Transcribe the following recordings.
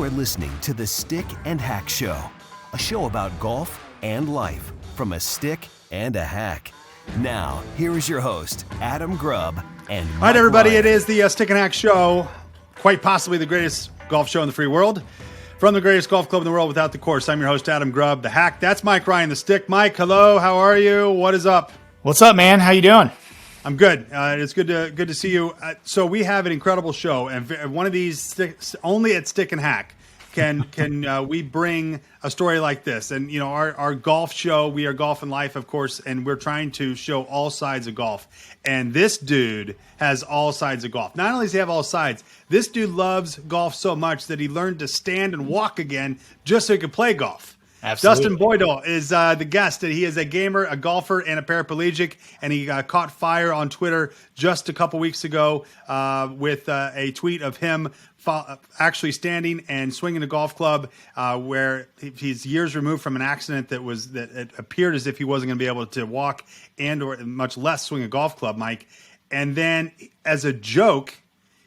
are listening to the Stick and Hack Show, a show about golf and life from a stick and a hack. Now, here is your host, Adam Grubb and Mike All right, everybody, Ryan. it is the Stick and Hack Show, quite possibly the greatest golf show in the free world. From the greatest golf club in the world without the course, I'm your host, Adam Grubb, the Hack. That's Mike Ryan, the Stick. Mike, hello, how are you? What is up? What's up, man? How you doing? I'm good. It's good to see you. So we have an incredible show, and one of these only at Stick and Hack can we bring a story like this. And you know, our golf show, we are Golf and Life, of course, and we're trying to show all sides of golf. And this dude has all sides of golf. Not only does he have all sides, this dude loves golf so much that he learned to stand and walk again just so he could play golf. Absolutely. Dustin Boydell is the guest. He is a gamer, a golfer, and a paraplegic, and he caught fire on Twitter just a couple weeks ago with a tweet of him actually standing and swinging a golf club where he's years removed from an accident that it appeared as if he wasn't going to be able to walk and or much less swing a golf club, Mike. And then as a joke,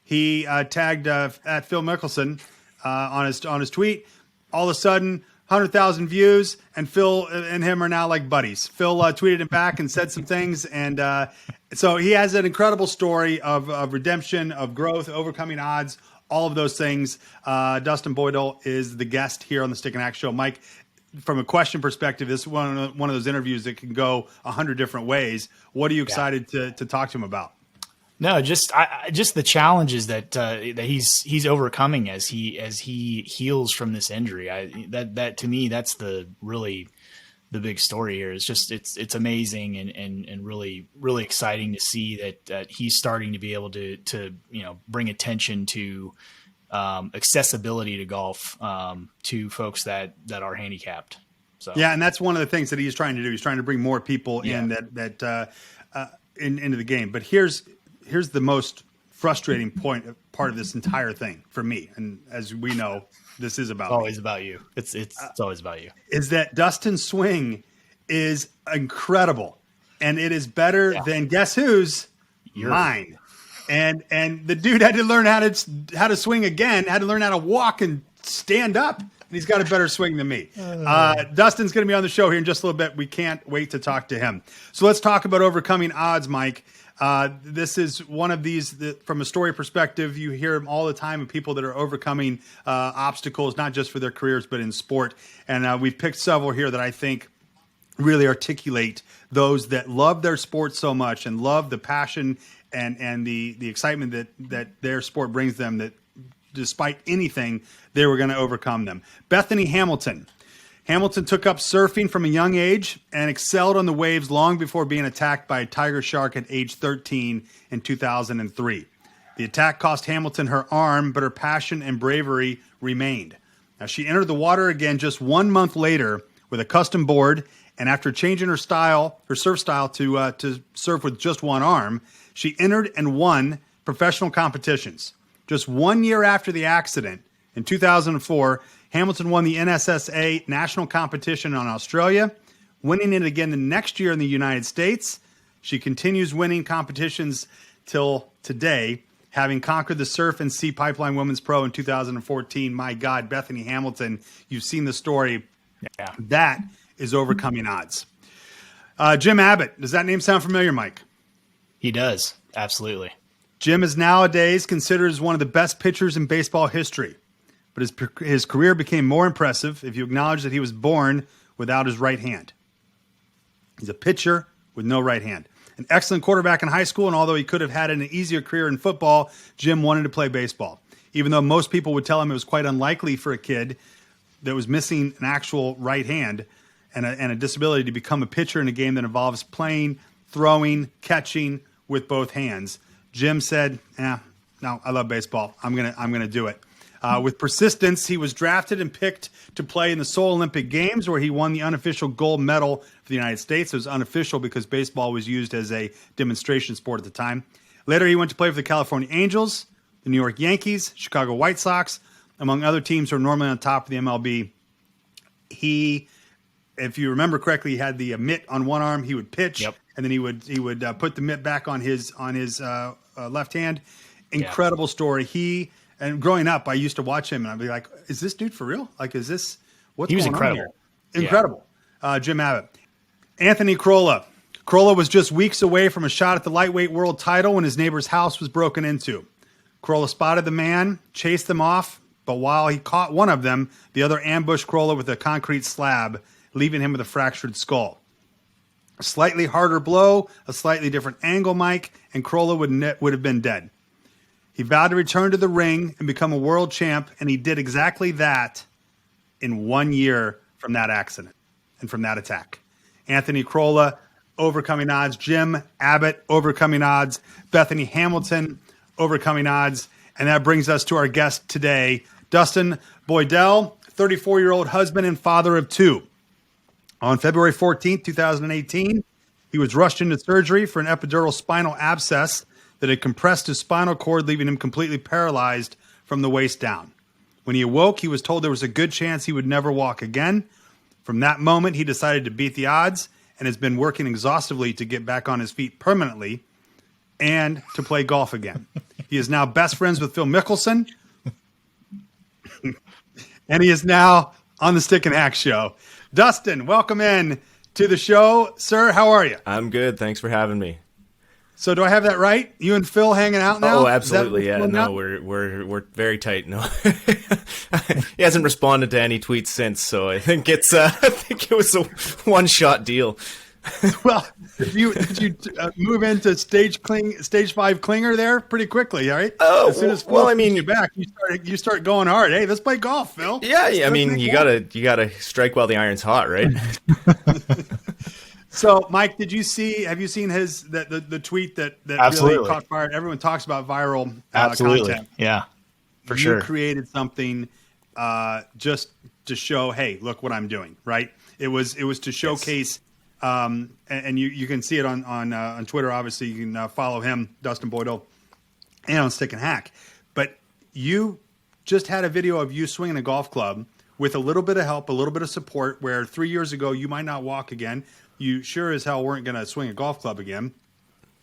he tagged at Phil Mickelson on his tweet. All of a sudden, 100,000 views, and Phil and him are now like buddies. Phil tweeted him back and said some things, and so he has an incredible story of redemption, of growth, overcoming odds, all of those things. Dustin Boydell is the guest here on the Stick and Hack Show. Mike, from a question perspective, this is one of those interviews that can go 100 different ways. What are you excited to talk to him about? No, just the challenges that he's overcoming as he heals from this injury. That to me, that's the big story here. It's amazing and really exciting to see that he's starting to be able to bring attention to accessibility to golf to folks that are handicapped. So yeah, and that's one of the things that he's trying to do. He's trying to bring more people in into the game. But here's the most frustrating part of this entire thing for me, and as we know, this is about always about you. It's always about you. Is that Dustin's swing is incredible, and it is better than guess who's? Mine. And the dude had to learn how to swing again, had to learn how to walk and stand up, and he's got a better swing than me. Dustin's going to be on the show here in just a little bit. We can't wait to talk to him. So let's talk about overcoming odds, Mike. This is one of these that, from a story perspective, you hear them all the time of people that are overcoming obstacles, not just for their careers, but in sport. And we've picked several here that I think really articulate those that love their sport so much and love the passion and the excitement that their sport brings them, that despite anything, they were going to overcome them. Bethany Hamilton. Hamilton took up surfing from a young age and excelled on the waves long before being attacked by a tiger shark at age 13 in 2003. The attack cost Hamilton her arm, but her passion and bravery remained. Now, she entered the water again just 1 month later with a custom board, and after changing her surf style to surf with just one arm, she entered and won professional competitions. Just 1 year after the accident, in 2004, Hamilton won the NSSA national competition in Australia, winning it again the next year in the United States. She continues winning competitions till today, having conquered the Surf and Sea Pipeline Women's Pro in 2014. My God, Bethany Hamilton, you've seen the story. Yeah. That is overcoming odds. Jim Abbott, does that name sound familiar, Mike? He does. Absolutely. Jim is nowadays considered as one of the best pitchers in baseball history. But his career became more impressive if you acknowledge that he was born without his right hand. He's a pitcher with no right hand. An excellent quarterback in high school, and although he could have had an easier career in football, Jim wanted to play baseball. Even though most people would tell him it was quite unlikely for a kid that was missing an actual right hand and a disability to become a pitcher in a game that involves playing, throwing, catching with both hands. Jim said, no, I love baseball. I'm gonna do it. With persistence, he was drafted and picked to play in the Seoul Olympic Games, where he won the unofficial gold medal for the United States. It was unofficial because baseball was used as a demonstration sport at the time. Later, he went to play for the California Angels, the New York Yankees, Chicago White Sox, among other teams who are normally on top of the MLB. He, if you remember correctly, he had the mitt on one arm. He would pitch, and then he would put the mitt back on his left hand. Incredible story. He And growing up, I used to watch him and I'd be like, is this dude for real? Like, is this, what's He was going incredible. on here? Incredible. Jim Abbott. Anthony Crolla. Crolla was just weeks away from a shot at the lightweight world title when his neighbor's house was broken into. Crolla spotted the man, chased them off, but while he caught one of them, the other ambushed Crolla with a concrete slab, leaving him with a fractured skull. A slightly harder blow, a slightly different angle, Mike, and Crolla would have been dead. He vowed to return to the ring and become a world champ, and he did exactly that in 1 year from that accident and from that attack. Anthony Crolla, overcoming odds. Jim Abbott, overcoming odds. Bethany Hamilton, overcoming odds. And that brings us to our guest today, Dustin Boydell, 34-year-old husband and father of two. On February 14th, 2018, he was rushed into surgery for an epidural spinal abscess that had compressed his spinal cord, leaving him completely paralyzed from the waist down. When he awoke, he was told there was a good chance he would never walk again. From that moment, he decided to beat the odds and has been working exhaustively to get back on his feet permanently and to play golf again. He is now best friends with Phil Mickelson, and he is now on the Stick and Hack Show. Dustin, welcome in to the show. Sir, how are you? I'm good. Thanks for having me. So do I have that right? You and Phil hanging out now? Oh, absolutely. Yeah. No, we're very tight. No, he hasn't responded to any tweets since, so I think it was a one-shot deal. Well, did you move into stage 5 clinger there pretty quickly, all right? Oh, as soon as Phil you back, you start going hard. Hey, let's play golf, Phil. Yeah. I mean, you gotta strike while the iron's hot, right? So, Mike, have you seen the tweet that Absolutely. really caught fire? Everyone talks about viral Absolutely. content. Yeah, for You sure. created something just to show, hey, look what I'm doing, right? It was to showcase, and you can see it on Twitter. Obviously, you can follow him, Dustin Boydell, and on Stick and Hack. But you just had a video of you swinging a golf club with a little bit of help, a little bit of support, where 3 years ago you might not walk again. You sure as hell weren't going to swing a golf club again.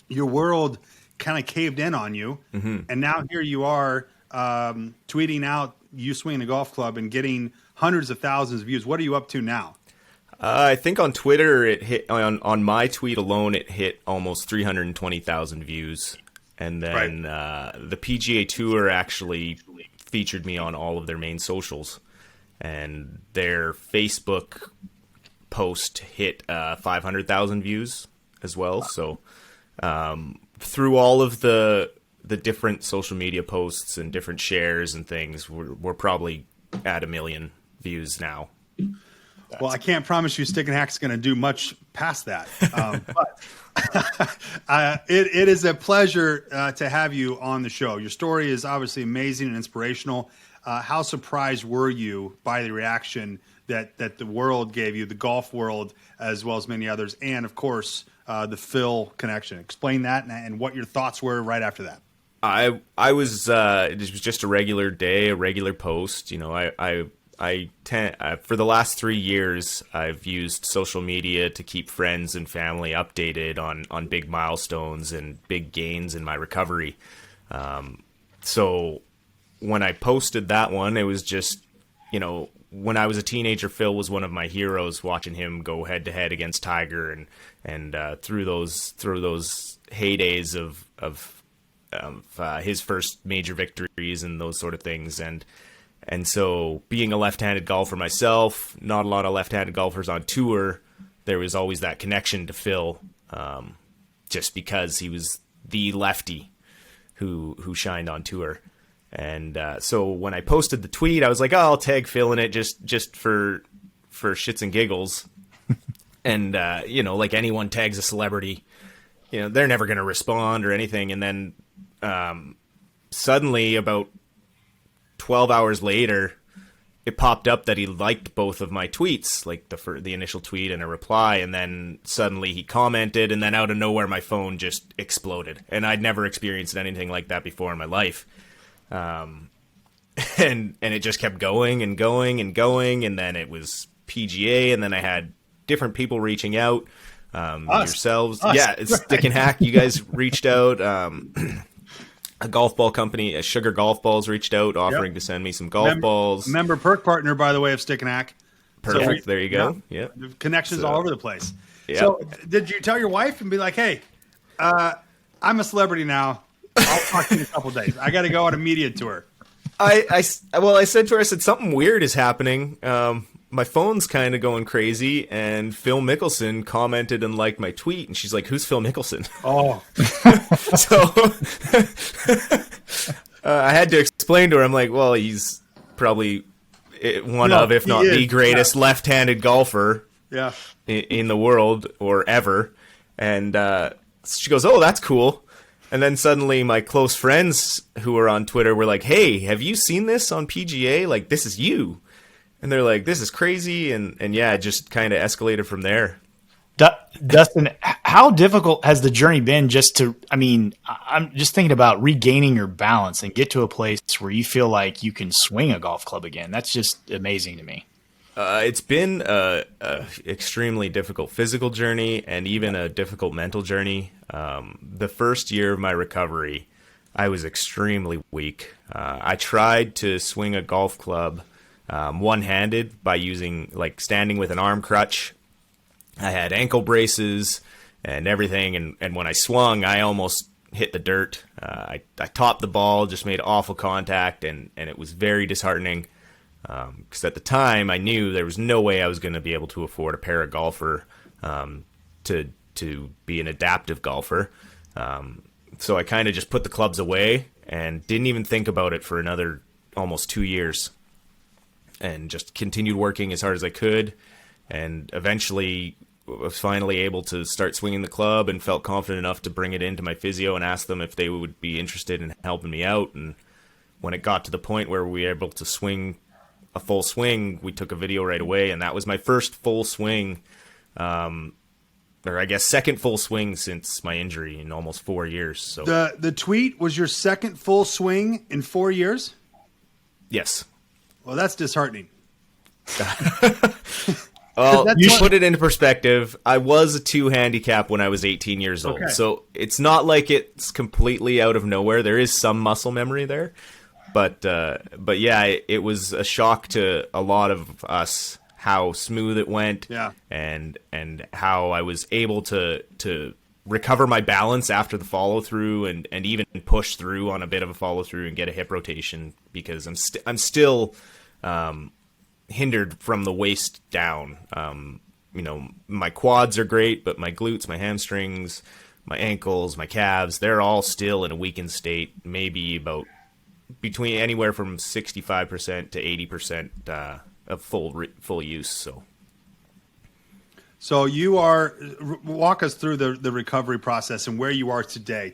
Your world kind of caved in on you. Mm-hmm. And now here you are tweeting out you swinging a golf club and getting hundreds of thousands of views. What are you up to now? I think on Twitter it hit on my tweet alone it hit almost 320,000 views, and then the PGA Tour actually featured me on all of their main socials, and their Facebook post hit 500,000 views as well. So through all of the different social media posts and different shares and things, we're probably at 1 million views now. Well, I can't promise you Stick and Hack's going to do much past that. But it is a pleasure to have you on the show. Your story is obviously amazing and inspirational. How surprised were you by the reaction that the world gave you, the golf world, as well as many others, and, of course, the Phil connection? Explain that and what your thoughts were right after that. I was it was just a regular day, a regular post. You know, for the last 3 years, I've used social media to keep friends and family updated on big milestones and big gains in my recovery. So when I posted that one, it was just, you know, when I was a teenager, Phil was one of my heroes, watching him go head to head against Tiger and through those heydays of his first major victories and those sort of things. And so being a left-handed golfer myself, not a lot of left-handed golfers on tour, there was always that connection to Phil, just because he was the lefty who shined on tour. And so when I posted the tweet, I was like, oh, I'll tag Phil in it just for shits and giggles. And, you know, like anyone tags a celebrity, you know, they're never going to respond or anything. And then suddenly about 12 hours later, it popped up that he liked both of my tweets, like the initial tweet and a reply, and then suddenly he commented, and then out of nowhere my phone just exploded. And I'd never experienced anything like that before in my life. And it just kept going and going and going, and then it was PGA, and then I had different people reaching out, yourselves. Yeah, it's Stick and Hack. You guys reached out. a golf ball company, Sugar Golf Balls, reached out offering to send me some golf balls. Member perk partner, by the way, of Stick and Hack. Perfect. So there you go. Yeah. Connections all over the place. Yep. So did you tell your wife and be like, hey, I'm a celebrity now. I'll talk to you in a couple of days. I got to go on a media tour. I said to her, I said, something weird is happening. My phone's kind of going crazy, and Phil Mickelson commented and liked my tweet, and she's like, who's Phil Mickelson? Oh. So I had to explain to her, I'm like, well, he's probably one of, if not the greatest left-handed golfer in the world or ever. And she goes, oh, that's cool. And then suddenly my close friends who are on Twitter were like, hey, have you seen this on PGA? Like, this is you. And they're like, this is crazy. And yeah, it just kind of escalated from there. Dustin, how difficult has the journey been I'm just thinking about regaining your balance and get to a place where you feel like you can swing a golf club again. That's just amazing to me. It's been a extremely difficult physical journey and even a difficult mental journey. The first year of my recovery, I was extremely weak. I tried to swing a golf club one-handed by standing with an arm crutch. I had ankle braces and everything, and when I swung, I almost hit the dirt. I topped the ball, just made awful contact, and it was very disheartening. Because at the time, I knew there was no way I was going to be able to afford a para golfer to be an adaptive golfer. So I kind of just put the clubs away and didn't even think about it for another almost 2 years, and just continued working as hard as I could, and eventually was finally able to start swinging the club and felt confident enough to bring it into my physio and ask them if they would be interested in helping me out. And when it got to the point where we were able to swing a full swing, we took a video right away, and that was my first full swing, or I guess second full swing since my injury in almost 4 years. So the tweet was your second full swing in 4 years? Yes. Well, that's disheartening. Well, you put it into perspective. I was a 2 handicap when I was 18 years old. Okay. So it's not like it's completely out of nowhere. There is some muscle memory there. But yeah, it was a shock to a lot of us how smooth it went, and how I was able to recover my balance after the follow through, and even push through on a bit of a follow through and get a hip rotation, because I'm still hindered from the waist down. My quads are great, but my glutes, my hamstrings, my ankles, my calves, they're all still in a weakened state, maybe about between anywhere from 65% to 80% of full use. So you are, walk us through the recovery process and where you are today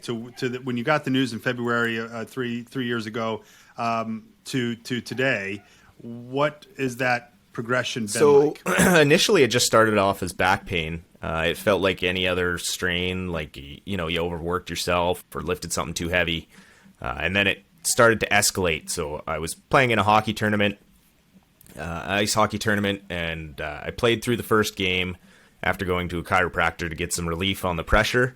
when you got the news in February, three years ago, to today. What is that progression been like? So initially it just started off as back pain. It felt like any other strain, like, you overworked yourself or lifted something too heavy. And then it started to escalate. So I was playing in a hockey tournament, ice hockey tournament, and I played through the first game after going to a chiropractor to get some relief on the pressure.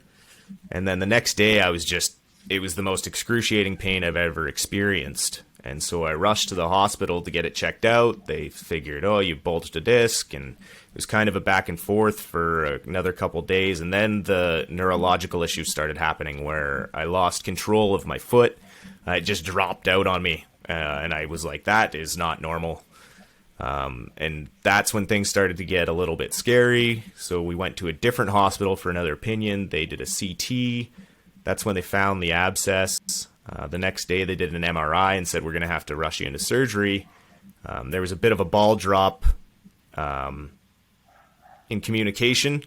And then the next day it was the most excruciating pain I've ever experienced. And so I rushed to the hospital to get it checked out. They figured, you bulged a disc, and it was kind of a back and forth for another couple days. And then the neurological issues started happening where I lost control of my foot. It just dropped out on me, and I was like, that is not normal. And that's when things started to get a little bit scary. So we went to a different hospital for another opinion. They did a CT. That's when they found the abscess. The next day they did an MRI and said, we're going to have to rush you into surgery. There was a bit of a ball drop in communication.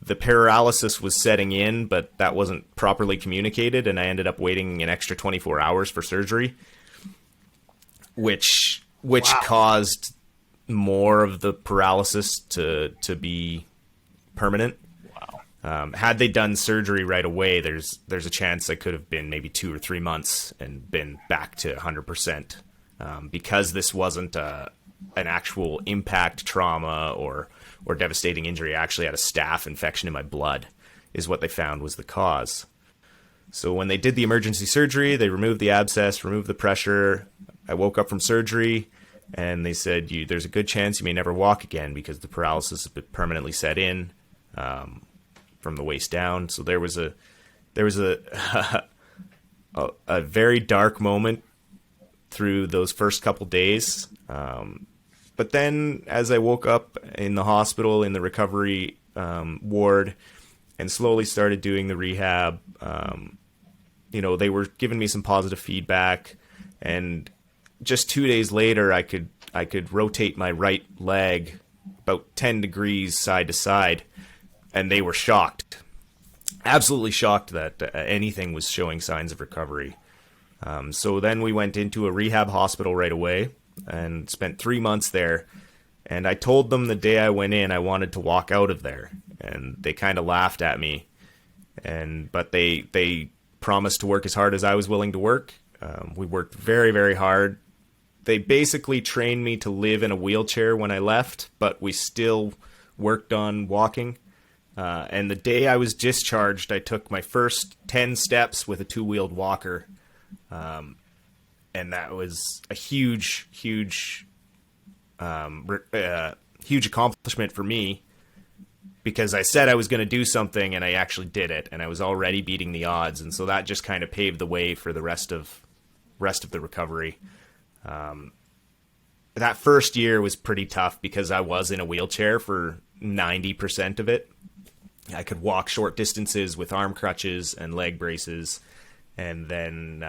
The paralysis was setting in, but that wasn't properly communicated, and I ended up waiting an extra 24 hours for surgery, which caused more of the paralysis to be permanent. Wow. Had they done surgery right away, there's a chance I could have been maybe 2 or 3 months and been back to 100%. Because this wasn't an actual impact trauma or devastating injury. I actually had a staph infection in my blood, is what they found was the cause. So when they did the emergency surgery, they removed the abscess, removed the pressure. I woke up from surgery, and they said, there's a good chance you may never walk again because the paralysis has been permanently set in from the waist down. So there was a a very dark moment through those first couple days. But then as I woke up in the hospital, in the recovery ward, and slowly started doing the rehab, they were giving me some positive feedback. And just 2 days later, I could rotate my right leg about 10 degrees side to side, and they were shocked. Absolutely shocked that anything was showing signs of recovery. So then we went into a rehab hospital right away and spent 3 months there. And I told them the day I went in, I wanted to walk out of there. And they kind of laughed at me. But they promised to work as hard as I was willing to work. We worked very, very hard. They basically trained me to live in a wheelchair when I left, but we still worked on walking. And the day I was discharged, I took my first 10 steps with a two-wheeled walker. And that was a huge accomplishment for me, because I said I was going to do something and I actually did it, and I was already beating the odds. And so that just kind of paved the way for the rest of the recovery. That first year was pretty tough because I was in a wheelchair for 90% of it. I could walk short distances with arm crutches and leg braces. And then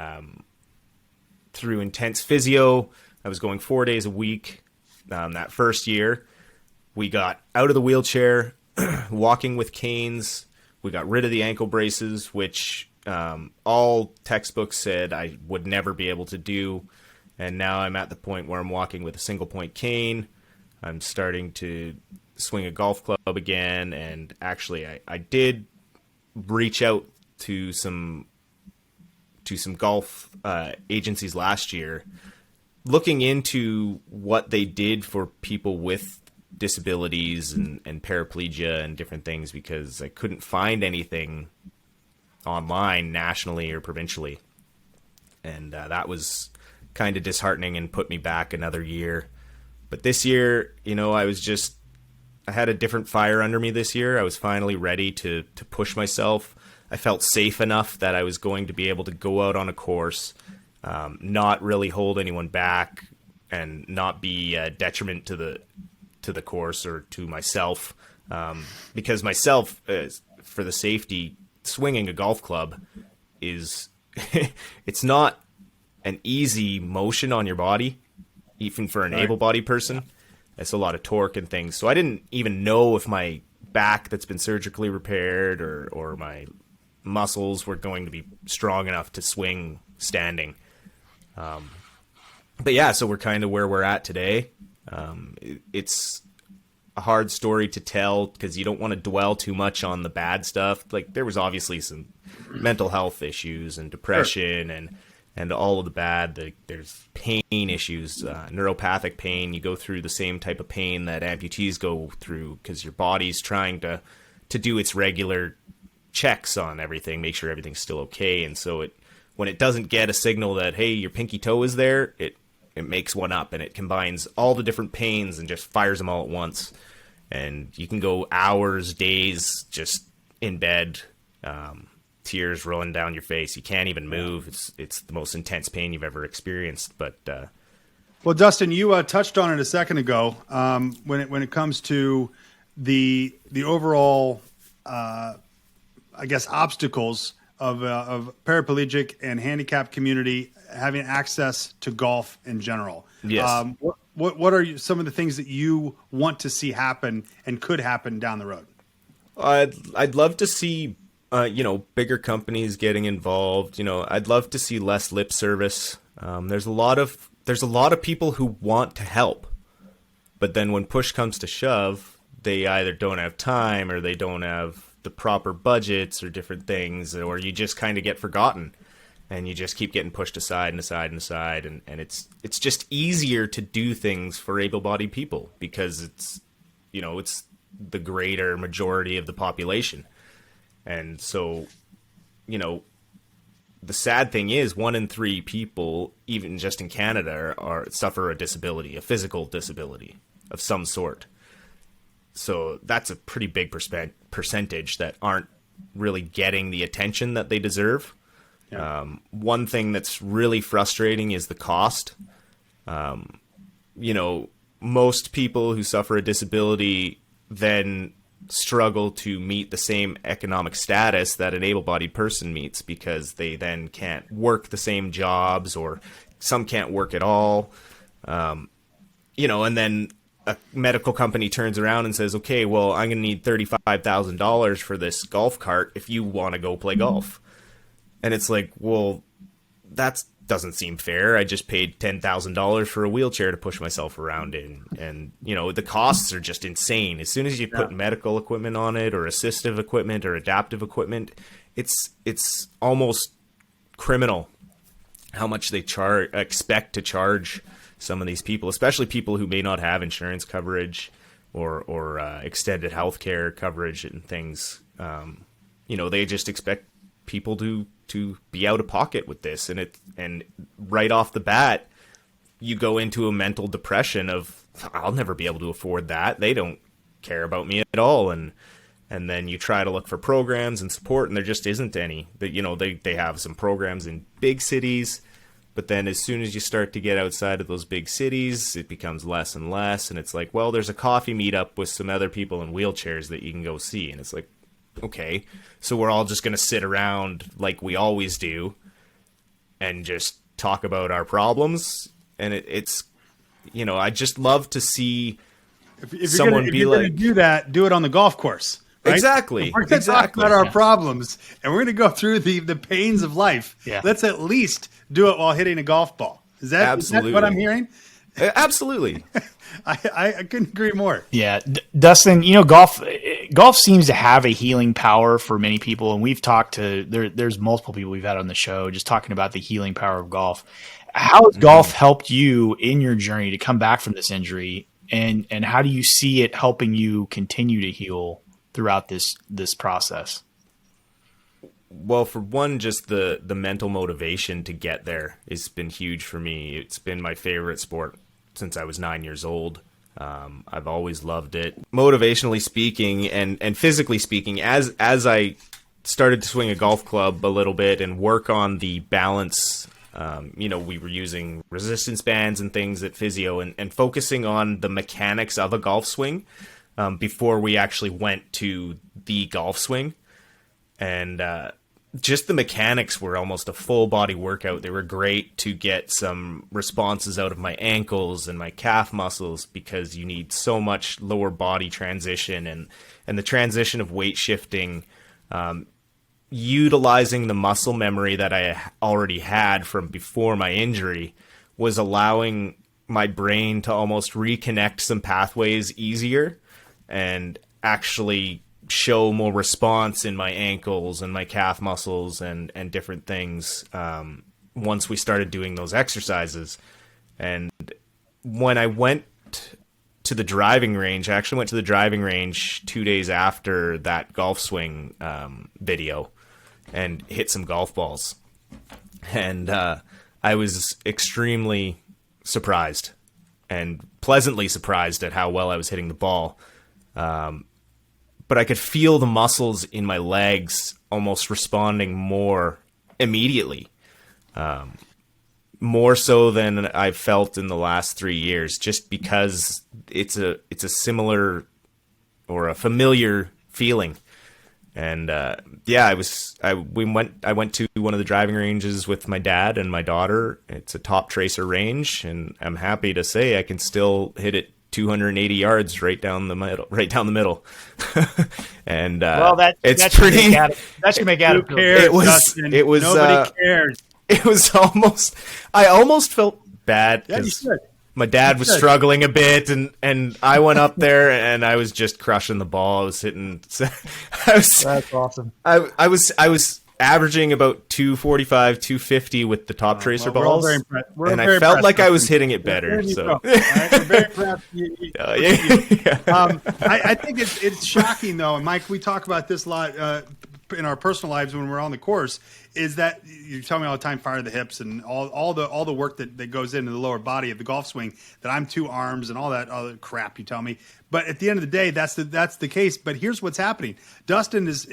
through intense physio, I was going 4 days a week. That first year, we got out of the wheelchair, walking with canes. We got rid of the ankle braces, which all textbooks said I would never be able to do. And now I'm at the point where I'm walking with a single point cane. I'm starting to swing a golf club again. And actually, I did reach out to some golf agencies last year, looking into what they did for people with disabilities and paraplegia and different things, because I couldn't find anything online nationally or provincially. And that was kind of disheartening and put me back another year. But this year, I had a different fire under me this year. I was finally ready to push myself. I felt safe enough that I was going to be able to go out on a course, not really hold anyone back, and not be a detriment to the course or to myself. Because myself, for the safety, swinging a golf club is it's not an easy motion on your body, even for an able-bodied person. It's a lot of torque and things. So I didn't even know if my back that's been surgically repaired or my muscles were going to be strong enough to swing standing. But yeah, so we're kind of where we're at today. It's a hard story to tell because you don't want to dwell too much on the bad stuff. Like, there was obviously some mental health issues and depression and all of the bad. There's pain issues, neuropathic pain. You go through the same type of pain that amputees go through because your body's trying to do its regular checks on everything, make sure everything's still okay. And so when it doesn't get a signal that, hey, your pinky toe is there, it makes one up, and it combines all the different pains and just fires them all at once. And you can go hours, days just in bed, tears rolling down your face. You can't even move. It's the most intense pain you've ever experienced. But well, Dustin, you touched on it a second ago. When it comes to the overall, I guess, obstacles of paraplegic and handicapped community having access to golf in general. Yes. What are some of the things that you want to see happen and could happen down the road? I'd love to see bigger companies getting involved. I'd love to see less lip service. There's a lot of people who want to help, but then when push comes to shove, they either don't have time or they don't have the proper budgets or different things, or you just kind of get forgotten and you just keep getting pushed aside and aside and aside. And it's just easier to do things for able-bodied people because it's the greater majority of the population. And so, the sad thing is 1 in 3 people, even just in Canada, suffer a disability, a physical disability of some sort. So that's a pretty big percentage that aren't really getting the attention that they deserve. Yeah. One thing that's really frustrating is the cost. Most people who suffer a disability then struggle to meet the same economic status that an able-bodied person meets, because they then can't work the same jobs, or some can't work at all. And then a medical company turns around and says, okay, well, I'm going to need $35,000 for this golf cart if you want to go play golf. And it's like, well, that doesn't seem fair. I just paid $10,000 for a wheelchair to push myself around in. And, the costs are just insane. As soon as you put medical equipment on it, or assistive equipment, or adaptive equipment, it's almost criminal how much they expect to charge some of these people, especially people who may not have insurance coverage or extended healthcare coverage and things. They just expect people to be out of pocket with this, and right off the bat, you go into a mental depression of, I'll never be able to afford that. They don't care about me at all, and then you try to look for programs and support, and there just isn't any. They have some programs in big cities, but then as soon as you start to get outside of those big cities, it becomes less and less, and it's like, well, there's a coffee meetup with some other people in wheelchairs that you can go see, and it's like, okay, so we're all just going to sit around like we always do and just talk about our problems. And it's I just love to see someone be like, going to do that, do it on the golf course. Right? Exactly. We're going to talk about our problems, and we're going to go through the pains of life. Yeah. Let's at least do it while hitting a golf ball. Is that what I'm hearing? Absolutely. I couldn't agree more. Yeah. Dustin, golf seems to have a healing power for many people. And we've talked to, there's multiple people we've had on the show just talking about the healing power of golf. How has golf helped you in your journey to come back from this injury? And how do you see it helping you continue to heal throughout this process? Well, for one, just the mental motivation to get there has been huge for me. It's been my favorite sport since I was 9 years old. I've always loved it. Motivationally speaking and physically speaking, as I started to swing a golf club a little bit and work on the balance, we were using resistance bands and things at physio and focusing on the mechanics of a golf swing before we actually went to the golf swing. And just the mechanics were almost a full body workout. They were great to get some responses out of my ankles and my calf muscles, because you need so much lower body transition and the transition of weight shifting, utilizing the muscle memory that I already had from before my injury was allowing my brain to almost reconnect some pathways easier and actually show more response in my ankles and my calf muscles and different things once we started doing those exercises. And when I went to the driving range, I actually went to the driving range 2 days after that golf swing video and hit some golf balls. And I was extremely surprised and pleasantly surprised at how well I was hitting the ball. But I could feel the muscles in my legs almost responding more immediately, more so than I've felt in the last 3 years, just because it's a similar or a familiar feeling. And I went to one of the driving ranges with my dad and my daughter. It's a top tracer range, and I'm happy to say I can still hit it 280 yards right down the middle. And that should make Adam feel good. Nobody cares. It was I almost felt bad. Yeah, you should. My dad was struggling a bit, and I went up there and I was just crushing the ball. I was hitting. That's awesome. I was averaging about 245, 250 with the top tracer balls, and I felt like I was hitting it better. So we're very impressed. I think it's shocking though, and Mike. We talk about this a lot. in our personal lives when we're on the course is that you tell me all the time, fire the hips and all the work that goes into the lower body of the golf swing, that I'm 2 arms and all that other crap you tell me. But at the end of the day, that's the case. But here's what's happening. Dustin's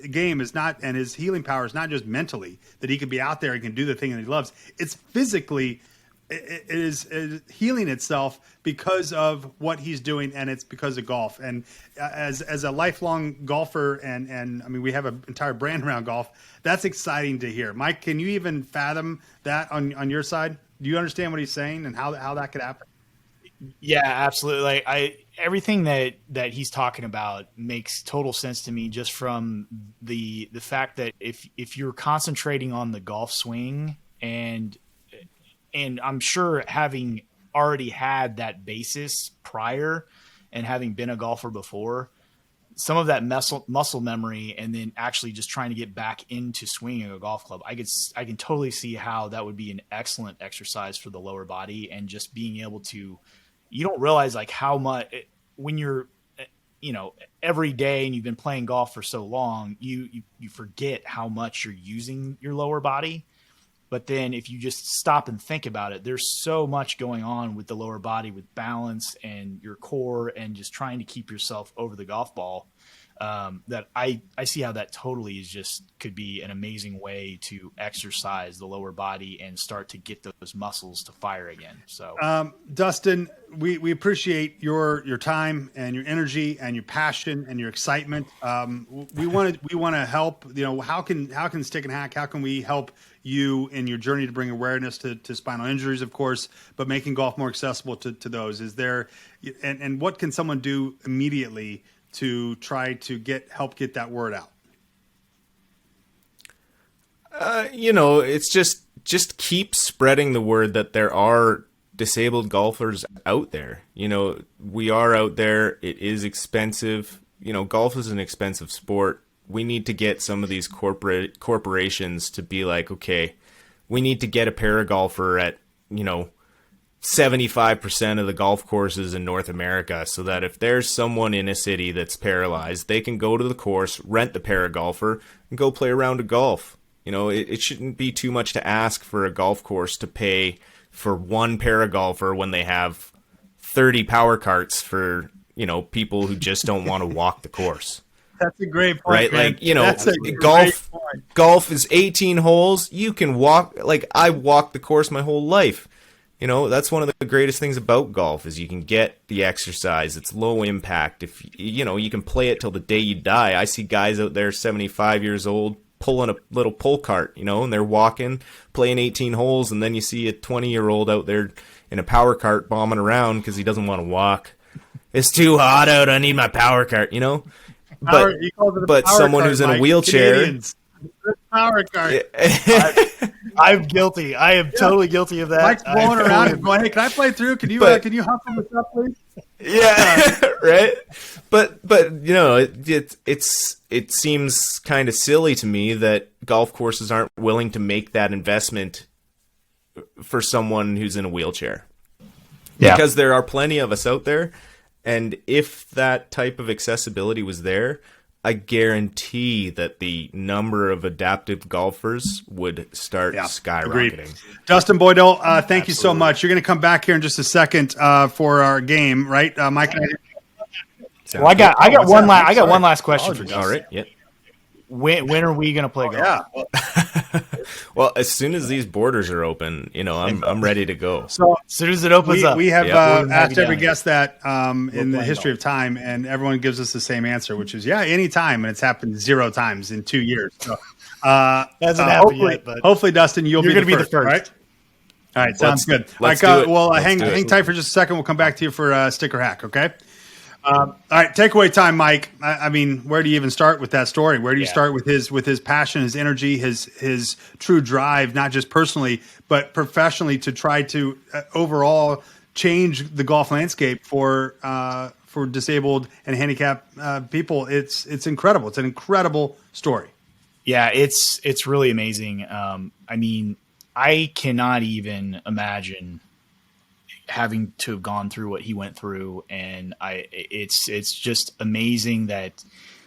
game is not, and his healing power is not just mentally that he can be out there and can do the thing that he loves. It's physically, it is healing itself because of what he's doing, and it's because of golf. And as a lifelong golfer, and I mean, we have an entire brand around golf. That's exciting to hear. Mike, can you even fathom that on your side? Do you understand what he's saying and how that could happen? Yeah, absolutely. Like everything that he's talking about makes total sense to me, just from the fact that if you're concentrating on the golf swing, and I'm sure having already had that basis prior and having been a golfer before, some of that muscle memory, and then actually just trying to get back into swinging a golf club, I can totally see how that would be an excellent exercise for the lower body. And just being able to, you don't realize like how much when you're, every day and you've been playing golf for so long, you forget how much you're using your lower body. But then if you just stop and think about it, there's so much going on with the lower body, with balance and your core and just trying to keep yourself over the golf ball, that I see how that totally could be an amazing way to exercise the lower body and start to get those muscles to fire again. So, Dustin, we appreciate your time and your energy and your passion and your excitement. We want to help. How can Stick and Hack? How can we help you in your journey to bring awareness to spinal injuries, of course, but making golf more accessible to those? Is there, and what can someone do immediately to try to help get that word out? It's just keep spreading the word that there are disabled golfers out there. We are out there. It is expensive. Golf is an expensive sport. We need to get some of these corporations to be like, okay, we need to get a paragolfer at, 75% of the golf courses in North America, so that if there's someone in a city that's paralyzed, they can go to the course, rent the paragolfer, and go play a round of golf. It shouldn't be too much to ask for a golf course to pay for one paragolfer when they have 30 power carts for, people who just don't want to walk the course. That's a great point, right? Man. Golf is 18 holes. You can walk. Like, I walked the course my whole life. That's one of the greatest things about golf is you can get the exercise. It's low impact. If you can play it till the day you die. I see guys out there 75 years old pulling a little pull cart, and they're walking, playing 18 holes, and then you see a 20-year-old out there in a power cart bombing around because he doesn't want to walk. It's too hot out. I need my power cart, But someone who's in a wheelchair. Canadians. Power cart. I'm guilty. I am totally guilty of that. Mike's blowing around and going, "Hey, can I play through? Can you hustle this up, please?" Yeah, right. But it seems kind of silly to me that golf courses aren't willing to make that investment for someone who's in a wheelchair. Yeah. Because there are plenty of us out there, and if that type of accessibility was there, I guarantee that the number of adaptive golfers would start skyrocketing. Agreed. Dustin Boydell, thank you so much. You're going to come back here in just a second for our game, right, Mike? Well, I got one last question for Dustin. All right. Yeah. When are we going to play golf? Yeah. Well, as soon as these borders are open, I'm ready to go. So as soon as it opens up, we have asked every guest that in the history of time, and everyone gives us the same answer, which is any time, and it's happened 0 times in 2 years. So hasn't happened yet, but hopefully, Dustin, you're going to be the first. Right? All right, sounds good. Let's do it. Well, hang tight for just a second. We'll come back to you for Stick or Hack. Okay. All right, takeaway time, Mike. I mean, where do you even start with that story? Where do you start with his passion, his energy, his true drive, not just personally but professionally, to try to overall change the golf landscape for disabled and handicapped people? It's incredible. It's an incredible story. Yeah, it's really amazing. I mean, I cannot even imagine having to have gone through what he went through, and it's just amazing that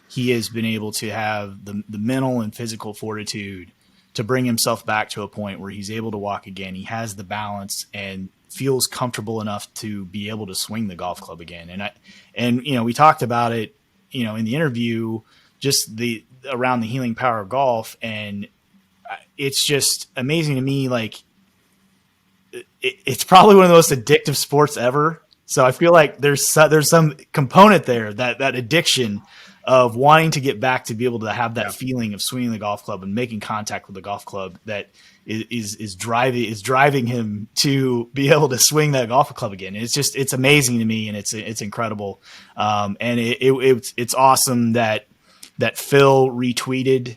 he has been able to have the mental and physical fortitude to bring himself back to a point where he's able to walk again. He has the balance and feels comfortable enough to be able to swing the golf club again. And we talked about it, in the interview, just around the healing power of golf. And it's just amazing to me. Like it's probably one of the most addictive sports ever. So I feel like there's some component there, that addiction of wanting to get back to be able to have that feeling of swinging the golf club and making contact with the golf club that is driving him to be able to swing that golf club again. And it's amazing to me, and it's incredible. And it's awesome that Phil retweeted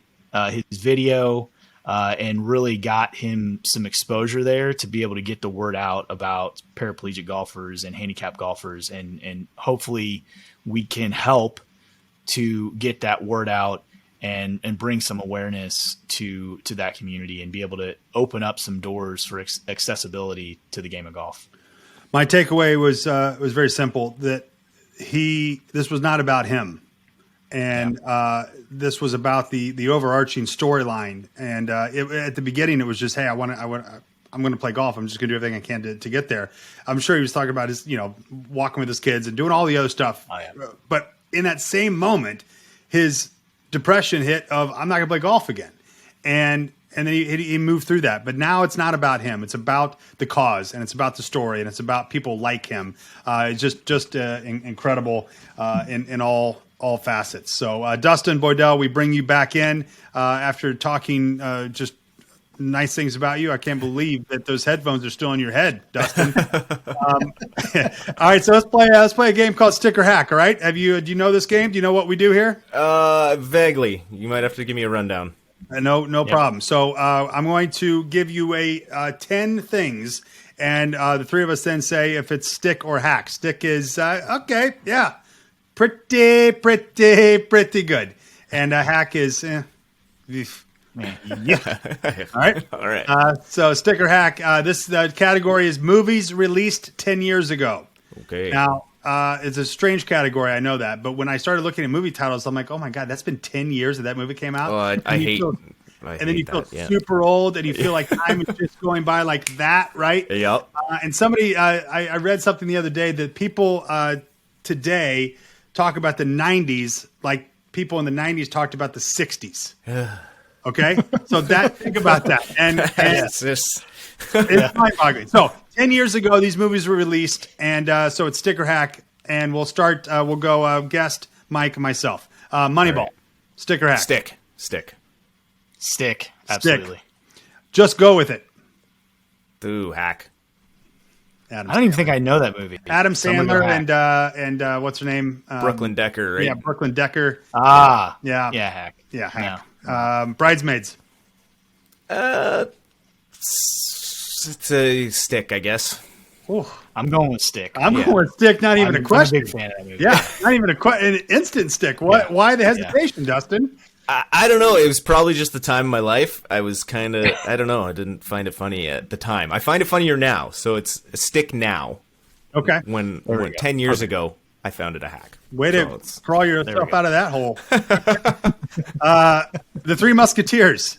his video and really got him some exposure there to be able to get the word out about paraplegic golfers and handicapped golfers, and hopefully we can help to get that word out and bring some awareness to that community and be able to open up some doors for accessibility to the game of golf. My takeaway was very simple, that this was not about him. And this was about the overarching storyline. And at the beginning, it was just, hey, I'm going to play golf. I'm just going to do everything I can to get there. I'm sure he was talking about his, walking with his kids and doing all the other stuff. Oh, yeah. But in that same moment, his depression hit of, I'm not going to play golf again. And then he moved through that. But now it's not about him. It's about the cause, and it's about the story, and it's about people like him. It's just incredible in all facets. So Dustin Boydell, we bring you back in after talking just nice things about you. I can't believe that those headphones are still in your head, Dustin. All right, so let's play a game called Stick or Hack. All right, do you know this game? Do you know what we do here? Vaguely. You might have to give me a rundown. No problem. So I'm going to give you 10 things, and the three of us then say if it's stick or hack. Stick is okay, yeah, pretty good, and hack is yeah. All right. So stick or hack. The category is movies released 10 years ago. Okay. Now, it's a strange category, I know that, but when I started looking at movie titles, I'm like, oh my God, that's been 10 years that movie came out. Oh, I hate then you feel super old, and you feel like time is just going by like that, right? Yep. And somebody, I read something the other day that people today talk about the 90s like people in the 90s talked about the 60s. Okay? So think about that. And it's mind-boggling. So 10 years ago, these movies were released, and so it's stick or hack, and we'll start, we'll go guest, Mike, and myself. Moneyball. Right. Stick or hack? Stick. Absolutely. Stick. Just go with it. Ooh, hack. I don't even think I know that movie. Adam Sandler and what's her name? Brooklyn Decker, right? Yeah, Brooklyn Decker. Yeah. Yeah, hack. Yeah, hack. No. Bridesmaids. It's a stick, I guess. Ooh, I'm going with stick. I'm going with stick. Not even a question. I'm a big fan of that movie. Yeah, not even an instant stick. What? Yeah. Why the hesitation, Dustin? I don't know. It was probably just the time of my life. I was kind of, I don't know. I didn't find it funny at the time. I find it funnier now. So it's a stick now. Okay. When 10 years ago, I found it a hack. Way to crawl yourself out of that hole. The Three Musketeers.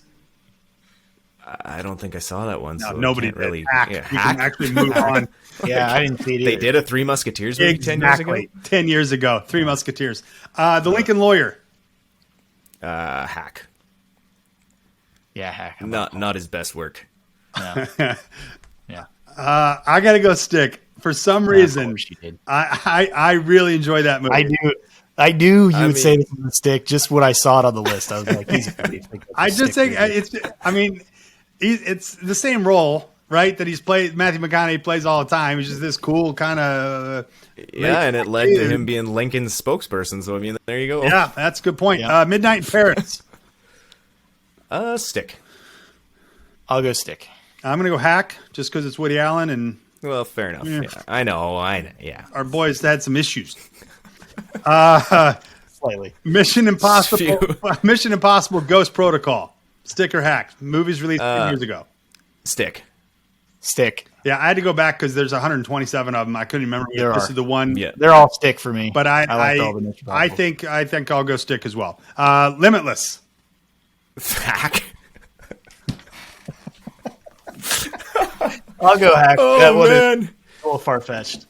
I don't think I saw that one. No, so nobody really hack. Yeah, we can actually move on. Yeah, I didn't see it either. They did a Three Musketeers movie 10 years ago? 10 years ago. Three Musketeers. The Lincoln Lawyer. Hack. Yeah, hack. Not his best work. No. Yeah. I got to go stick. For some reason, I really enjoy that movie. I knew you would say this on the stick. Just when I saw it on the list, I was like, "He's a pretty." I just think it's. I mean, it's the same role, right? That he's played. Matthew McConaughey plays all the time. He's just this cool kind of. Yeah, and it led to him being Lincoln's spokesperson. So I mean, there you go. Yeah, that's a good point. Yeah. Midnight in Paris. Stick. I'll go stick. I'm gonna go hack just because it's Woody Allen and. Well, fair enough. Yeah. I know. Yeah. Our boys had some issues. Slightly. Mission Impossible Ghost Protocol. Stick or hack. Movies released 10 years ago. Stick. Stick. Yeah, I had to go back because there's 127 of them. I couldn't remember. This is the one. Yeah, they're all stick for me. But I think I'll go stick as well. Limitless. Hack. I'll go hack. Oh, that one man. is a little far-fetched.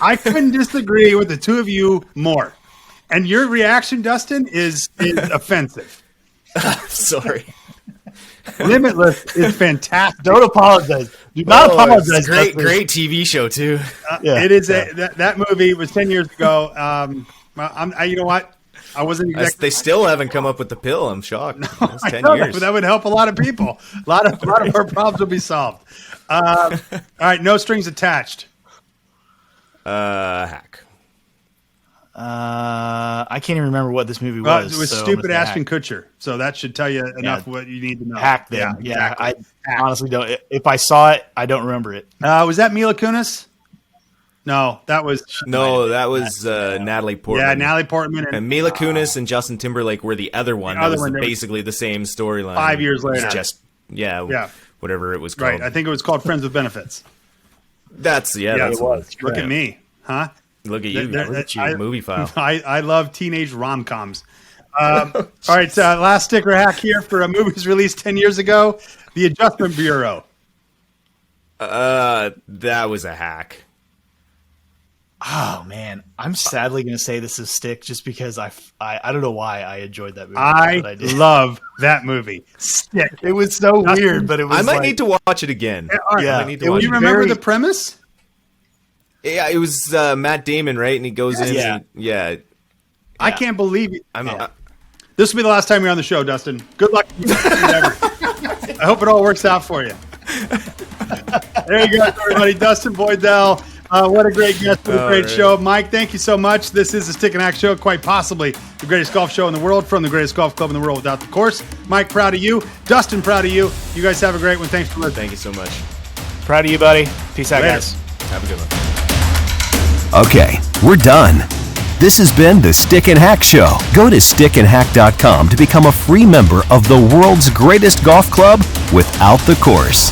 I couldn't disagree with the two of you more. And your reaction, Dustin, is offensive. Sorry. Limitless is fantastic. Don't apologize. Do not apologize. Great TV show too. It is that movie was 10 years ago. You know what? I wasn't exactly. They still haven't come up with the pill. I'm shocked. It's 10 years. That would help a lot of people. A lot of our problems will be solved. All right, no strings attached. Hack. I can't even remember what this movie was. It was stupid Ashton Kutcher, so that should tell you enough what you need to know. Hack them. Yeah, exactly. I honestly don't. If I saw it, I don't remember it. Was that Mila Kunis? No, that was Natalie Portman. Yeah, Natalie Portman and Mila Kunis and Justin Timberlake were the other one. That was basically the same storyline. 5 years later, just whatever it was called. Right, I think it was called Friends with Benefits. That's it was. Look at me, huh? Look at you, movie file. I love teenage rom-coms. All right, last sticker hack here for a movie released 10 years ago, The Adjustment Bureau. That was a hack. Oh man, I'm sadly going to say this is stick just because I don't know why I enjoyed that movie. I love that movie. Stick. It was so weird, but it was. I might need to watch it again. You remember the premise? Yeah, it was Matt Damon, right? And he goes in. And, I can't believe it. This will be the last time you're on the show, Dustin. Good luck. I hope it all works out for you. There you go, everybody. Dustin Boydell. What a great guest. What a great show. Mike, thank you so much. This is the Stick and Hack Show, quite possibly the greatest golf show in the world from the greatest golf club in the world without the course. Mike, proud of you. Dustin, proud of you. You guys have a great one. Thanks for listening. Thank you so much. Proud of you, buddy. Peace out, guys. Have a good one. Okay, we're done. This has been the Stick and Hack Show. Go to stickandhack.com to become a free member of the world's greatest golf club without the course.